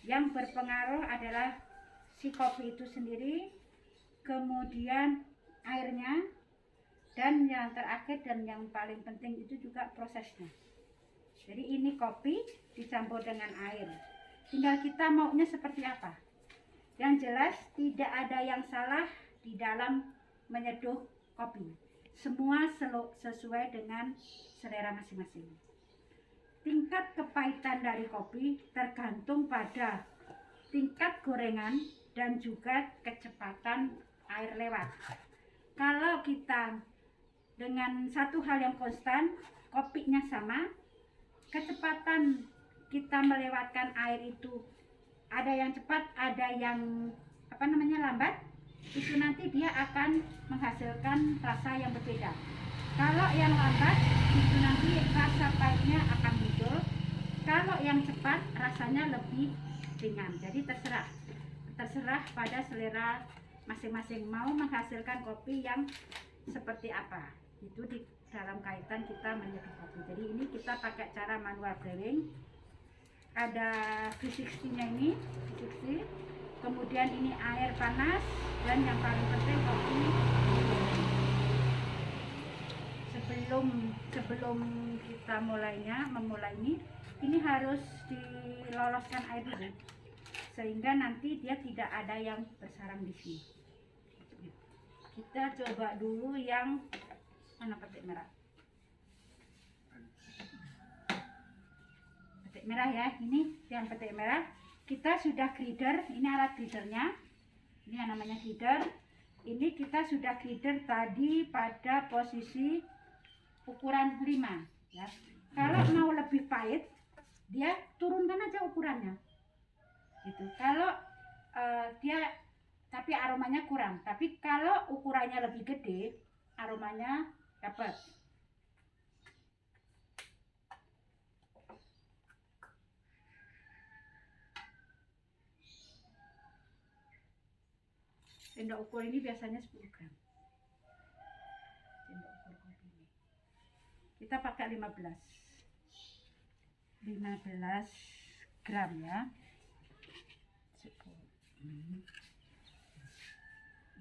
Yang berpengaruh adalah si kopi itu sendiri, kemudian airnya, dan yang terakhir dan yang paling penting itu juga prosesnya. Jadi ini kopi dicampur dengan air. Tinggal kita maunya seperti apa. Yang jelas tidak ada yang salah di dalam menyeduh kopi. Semua sesuai dengan selera masing-masing. Tingkat kepahitan dari kopi tergantung pada tingkat gorengan dan juga kecepatan air lewat. Kalau kita dengan satu hal yang konstan, kopinya sama, kecepatan kita melewatkan air itu ada yang cepat, ada yang lambat, itu nanti dia akan menghasilkan rasa yang berbeda. Kalau yang lambat itu nanti rasa pahitnya akan muncul. Kalau yang cepat rasanya lebih ringan. Jadi terserah pada selera masing-masing mau menghasilkan kopi yang seperti apa. Itu di dalam kaitan kita menyeduh kopi. Jadi ini kita pakai cara manual brewing. Ada V60-nya ini, V60. Kemudian ini air panas dan yang paling penting kopi. Sebelum kita memulai ini harus diloloskan air dulu sehingga nanti dia tidak ada yang bersarang di sini. Kita coba dulu yang mana, petik merah. Petik merah ya, ini yang petik merah. Kita sudah grinder, ini alat grindernya. Ini yang namanya grinder. Ini kita sudah grinder tadi pada posisi ukuran 5 ya. Kalau mau lebih pahit, dia turunkan aja ukurannya. Gitu. Kalau dia tapi aromanya kurang. Tapi kalau ukurannya lebih gede, aromanya dapat. Sendok ukur ini biasanya 10 gram. Sendok ukur kopi ini. Kita pakai 15 gram ya. 10.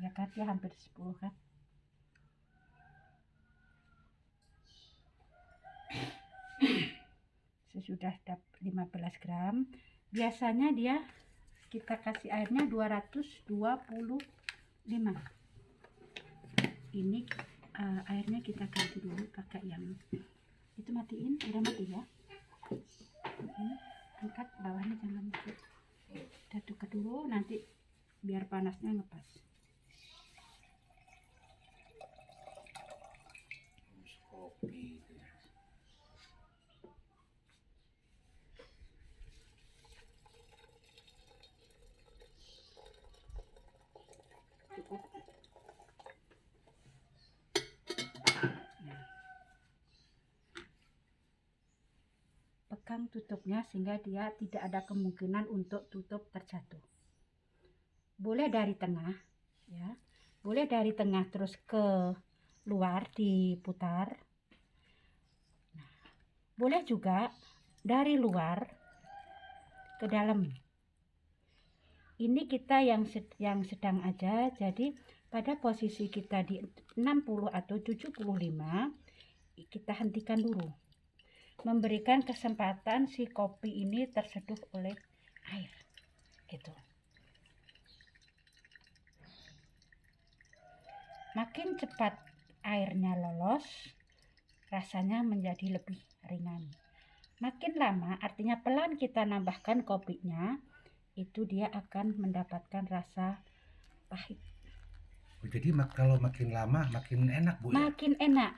Ya kan dia hampir 10 kan. Sesudah 15 gram, biasanya dia kita kasih airnya 225. Ini airnya kita ganti dulu pakai yang itu, matiin, udah mati ya. Ini angkat bawahnya, jangan mati. Aduk dulu nanti biar panasnya ngepas. Cukup. Pegang tutupnya sehingga dia tidak ada kemungkinan untuk tutup terjatuh. Boleh dari tengah ya, boleh dari tengah terus ke luar diputar. Nah, boleh juga dari luar ke dalam. Ini kita yang sedang aja, jadi pada posisi kita di 60 atau 75 kita hentikan dulu, memberikan kesempatan si kopi ini terseduh oleh air gitu. Makin cepat airnya lolos, rasanya menjadi lebih ringan. Makin lama, artinya pelan kita nambahkan kopinya, itu dia akan mendapatkan rasa pahit. Jadi kalau makin lama makin enak, Bu, ya? Makin enak.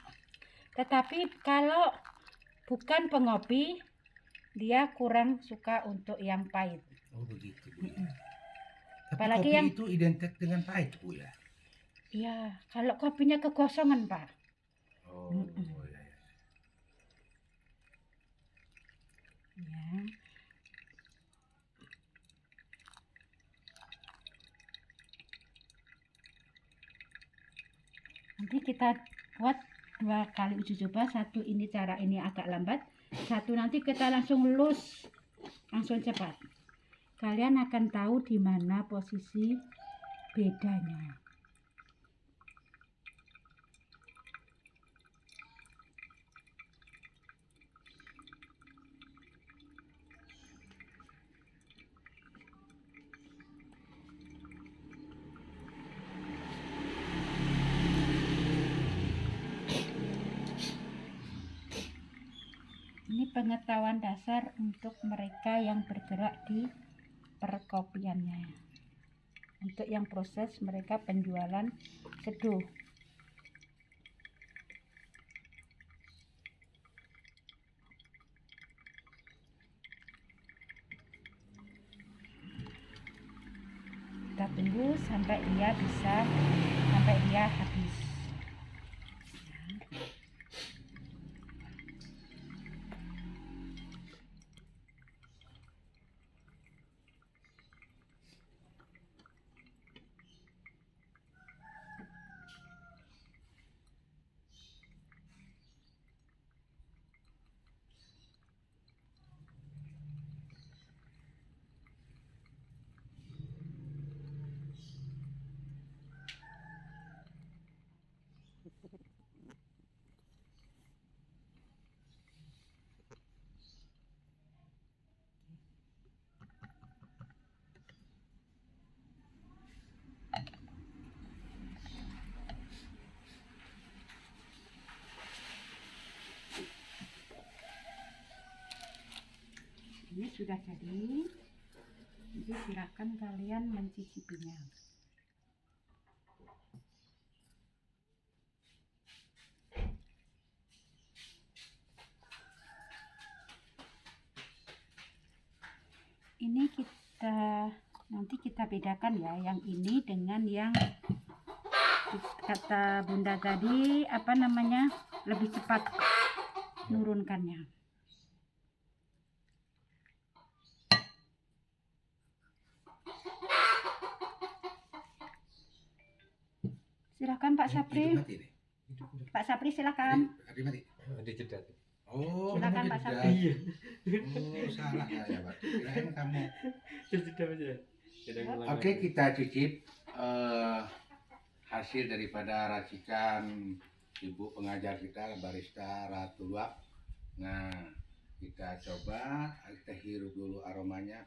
Tetapi kalau bukan pengopi, dia kurang suka untuk yang pahit. Oh begitu, Bu. Tapi apalagi kopi yang itu identik dengan pahit, Bu, ya? Iya, kalau kopinya kegosongan, Pak. Oh, ya. Ya. Nanti kita buat 2 kali uji coba. Satu ini cara ini agak lambat, satu nanti kita langsung lus, langsung cepat. kalian akan tahu di mana posisi bedanya. Ini pengetahuan dasar untuk mereka yang bergerak di perkopiannya. Untuk yang proses mereka penjualan seduh. Kita tunggu sampai dia habis. Ini sudah jadi, jadi silakan kalian mencicipinya. Ini nanti kita bedakan ya, yang ini dengan yang kata Bunda tadi lebih cepat nurunkannya. Silakan Pak Sapri. Pak Sapri silakan. Oh, silakan Pak jeda. Sapri. Oh, salah ya Pak. Kirain kamu. Oke, kita cicip hasil daripada racikan Ibu pengajar kita, barista Ratu Luwak. Nah, kita coba, kita hirup dulu aromanya.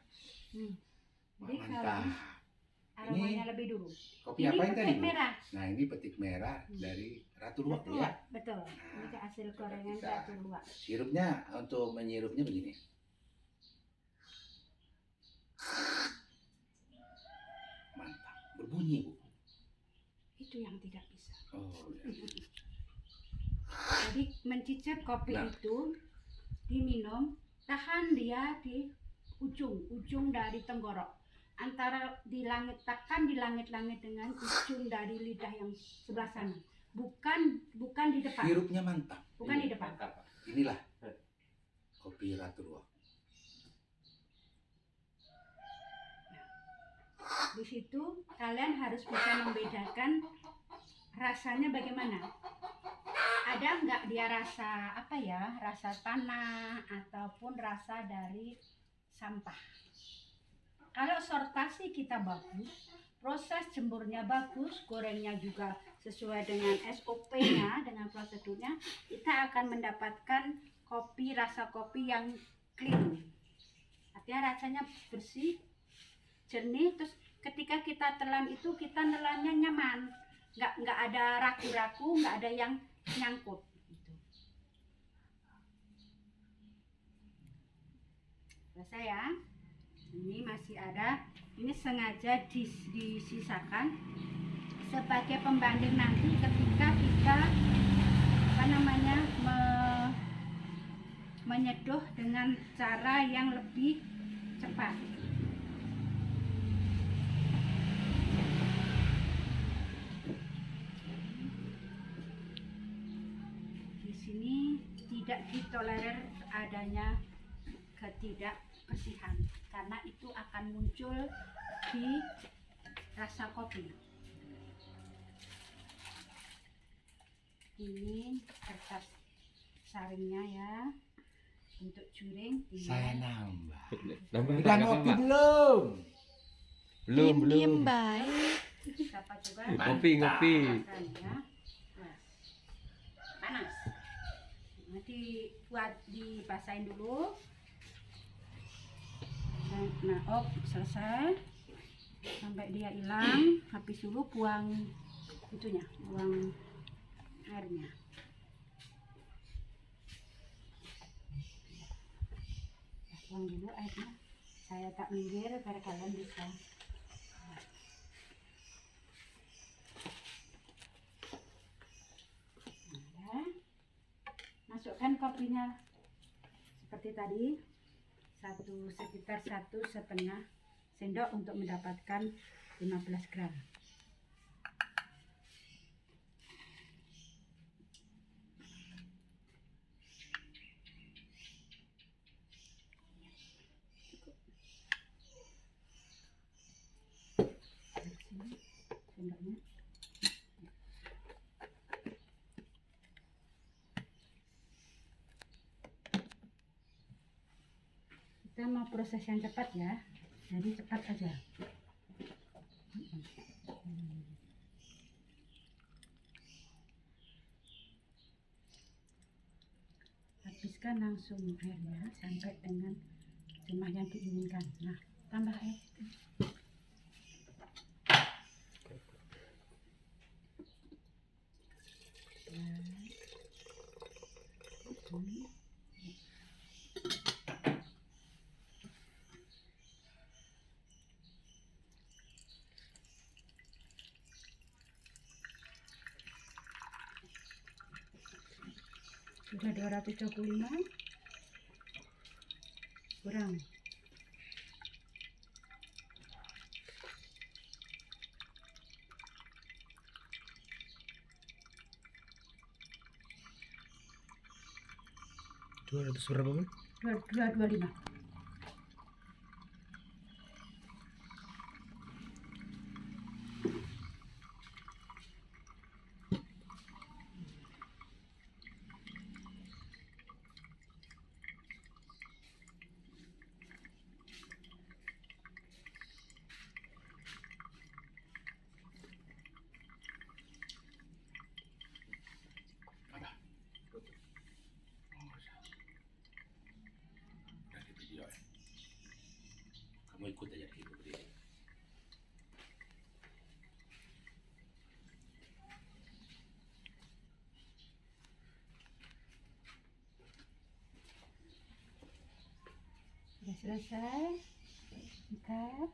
Jadi Mantap. Aromanya lebih dulu. Kopi Ini apa ini tadi? petik merah. Nah, ini petik merah dari Ratu Luwak ya. Betul. Ini hasil gorengan kita Ratu Luwak. Sirupnya, untuk menyirupnya begini. Mantap. Berbunyi, Bu. Itu yang tidak bisa. Oh, ya. Jadi mencicip kopi itu diminum, tahan dia di ujung dari tenggorok. Antara di langit-langit dengan ujung dari lidah yang sebelah sana. Bukan di depan. Sirupnya mantap. Bukan di depan. Mantap. Inilah kopi Ratu Luwak. Di situ kalian harus bisa membedakan rasanya bagaimana. Ada nggak dia rasa rasa tanah ataupun rasa dari sampah. Kalau sortasi kita bagus, proses jemurnya bagus, gorengnya juga sesuai dengan SOP-nya, dengan prosedurnya, kita akan mendapatkan rasa kopi yang clean. Artinya rasanya bersih, jernih, terus ketika kita telan itu kita nelannya nyaman, nggak ada ragu-ragu, nggak ada yang nyangkut. Selesai ya. Ini masih ada, ini sengaja disisakan sebagai pembanding nanti ketika kita menyeduh dengan cara yang lebih cepat. Di sini tidak ditolerir adanya ketidakbersihan, karena itu akan muncul di rasa kopi. Ini kertas saringnya ya. bentuk juring Saya tinggal nambah. Nambah Udah apa, ngopi Mak? belum? Belum. siapa coba Ngopi. makan ya. Nah, panas nanti buat dibasahin dulu. Nah, selesai sampai dia hilang. Habis dulu buang itunya, buang airnya. Buang dulu airnya. Saya tak minggir biar kalian bisa. Nah, masukkan kopinya seperti tadi, sekitar 1,5 sendok untuk mendapatkan 15 gram. Sendoknya. Kita mau proses yang cepat ya, jadi cepat aja. Habiskan langsung airnya sampai dengan jumlah yang diinginkan. Nah, tambah air. Sudah 225 kurang. Dua ratus berapa, Bang? 225. Udah di video ya. Kamu ikut aja di video. Sudah selesai. Ikat.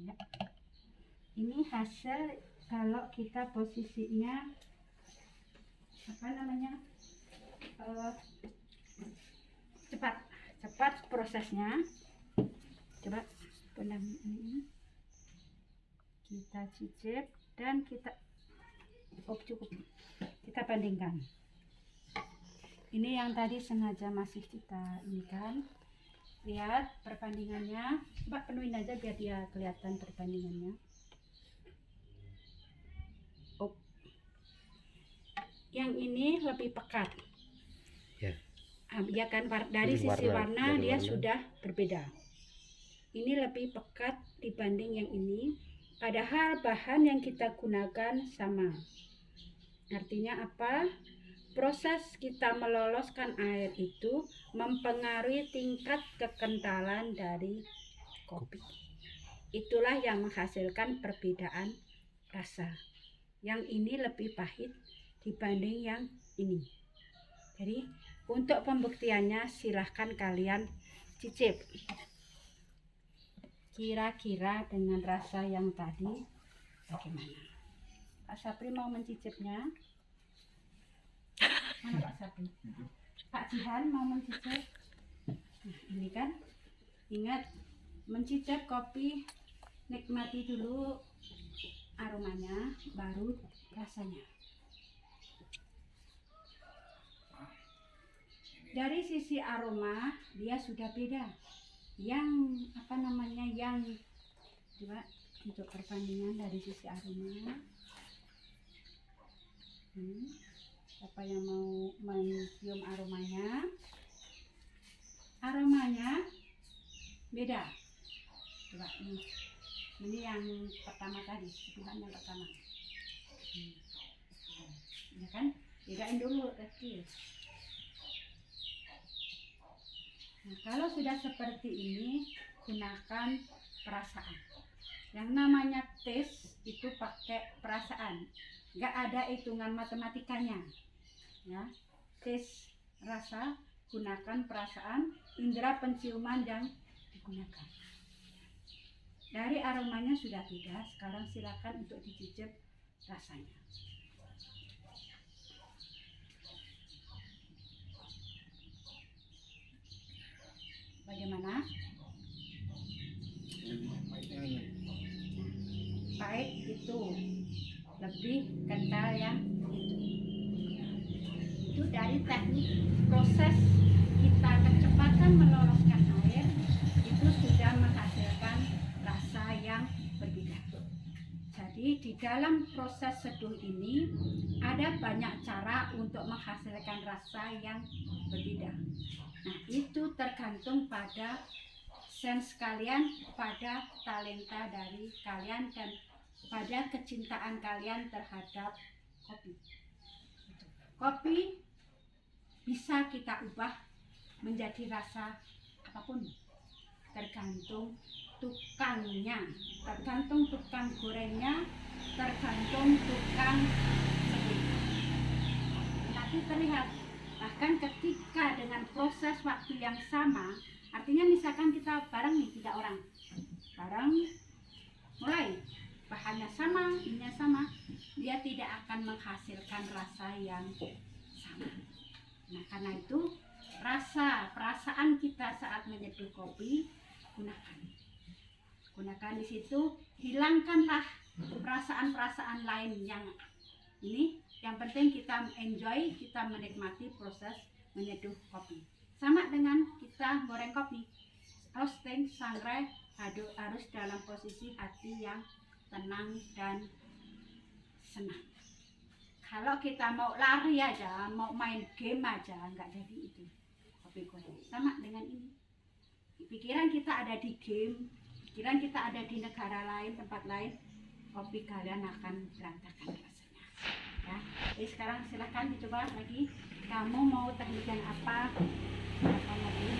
Ya. Ini hasil kalau kita posisinya apa namanya cepat prosesnya. Coba benang ini kita cicip dan kita cukup kita bandingkan. Ini yang tadi sengaja masih kita ini kan, lihat perbandingannya. Coba penuhin aja biar dia kelihatan perbandingannya. Yang ini lebih pekat Ya. Ya kan, dari Lebih sisi warna dari dia warna. sudah berbeda. Ini lebih pekat dibanding yang ini, padahal bahan yang kita gunakan sama. Artinya apa? Proses kita meloloskan air itu mempengaruhi tingkat kekentalan dari kopi. Itulah yang menghasilkan perbedaan rasa. Yang ini lebih pahit dibanding yang ini. Jadi untuk pembuktiannya silahkan kalian cicip. Kira-kira dengan rasa yang tadi bagaimana? Pak Sapri mau mencicipnya? Mana Pak Sapri? Pak Jihan mau mencicip? Nah, ini kan, ingat mencicip kopi, nikmati dulu aromanya, baru rasanya. Dari sisi aroma dia sudah beda. Yang apa namanya, yang coba untuk perbandingan dari sisi aroma. Siapa yang mau mencium aromanya? Aromanya beda. Coba ini yang pertama tadi, Tuhan yang pertama. Ya kan? Bedain dulu kecil. Nah, kalau sudah seperti ini, gunakan perasaan. Yang namanya tes itu pakai perasaan, nggak ada hitungan matematikanya. Ya, tes rasa gunakan perasaan, indera penciuman yang digunakan. Dari aromanya sudah beda, sekarang silakan untuk dicicip rasanya. Bagaimana? Pahit itu lebih kental yang itu dari teknik proses kita kecepatan meloloskan air itu sudah menghasilkan rasa yang berbeda. Jadi di dalam proses seduh ini ada banyak cara untuk menghasilkan rasa yang berbeda. Nah, itu tergantung pada sense kalian, pada talenta dari kalian, dan pada kecintaan kalian terhadap kopi. Kopi bisa kita ubah menjadi rasa apapun, tergantung tukangnya, tergantung tukang gorengnya, tergantung tukang seduhnya. Nanti terlihat, bahkan ketika dengan proses waktu yang sama, artinya misalkan kita bareng nih 3 orang, bareng mulai bahannya sama, ininya sama, dia tidak akan menghasilkan rasa yang sama. Nah, karena itu perasaan kita saat menyeduh kopi gunakan di situ, hilangkanlah perasaan-perasaan lain yang ini. Yang penting kita enjoy, kita menikmati proses menyeduh kopi. Sama dengan kita goreng kopi, roasting, sangrai harus dalam posisi hati yang tenang dan senang. Kalau kita mau lari aja, mau main game aja, nggak jadi itu kopi goreng. Sama dengan ini, pikiran kita ada di game, pikiran kita ada di negara lain, tempat lain, kopi kalian akan berantakan rasanya. Ya, jadi sekarang silahkan dicoba lagi. Kamu mau teknik yang apa? Apa lagi?